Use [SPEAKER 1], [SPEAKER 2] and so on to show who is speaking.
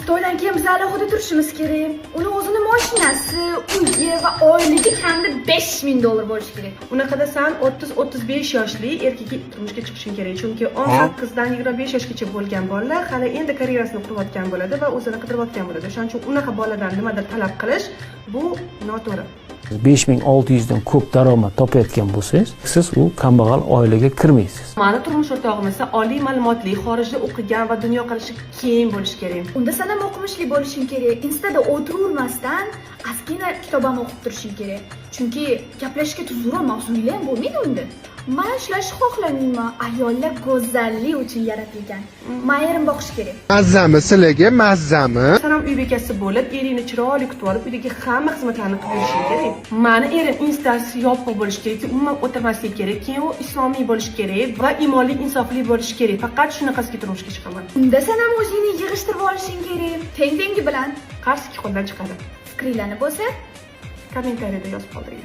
[SPEAKER 1] to'ydan keyin biz alohida turishimiz kerak. Uni o'zini mashinasi, uyi va oyligi kamida $5000 bo'lishi kerak.
[SPEAKER 2] Unaqada sen 30-35 yoshli erkakga turmushga chiqishing kerak. Chunki 18 dan 25 yoshgacha bo'lgan bolalar hali endi karyerasini qurayotgan bo'ladi va o'zini qidirayotgan bo'ladi. Shuning uchun unaqa bolalardan nimadir talab qilish bu noto'g'ri.
[SPEAKER 3] 5600 dan ko'p daromad topayotgan bo'lsangiz, siz u kambag'al oilaga kirmaysiz.
[SPEAKER 2] Mani turmush o'rtog'im esa oliy ma'lumotli, xorijda o'qigan va dunyoqarashi keng bo'lishi kerak.
[SPEAKER 1] Unda sen ham o'qimishli bo'lishing kerak. Instada o'tirmasdan ozgina kitob ham o'qib turishing kerak. Chunki gaplashishga tuzukroq mavzular ham bo'lmaydi unda. Men ishlashni xohlamayman. Ayollar go'zallik uchun yaratilgan. Men erim boqish kerak.
[SPEAKER 4] Mazzami sizlarga, mazzami?
[SPEAKER 2] Sen ham uy bekasi bo'lib, eringni chiroyli kutib olib, uydagi hamma xizmatlarni qilib berishing kerak. Mani erim instasi yopiq bo'lishi kerak, umuman o'tirmasligi kerak, keyin u islomiy bo'lishi kerak va iymonli, insofli bo'lishi kerak. Faqat shunaqasiga turmushga chiqaman.
[SPEAKER 1] Unda sen ham o'zingni yig'ishtirib olishing kerak. Teng-tengi bilan
[SPEAKER 2] Qarshi qo'ldan chiqadi.
[SPEAKER 1] fikringlarni bo'lsa
[SPEAKER 2] Kommentariyada yozib qoldiring.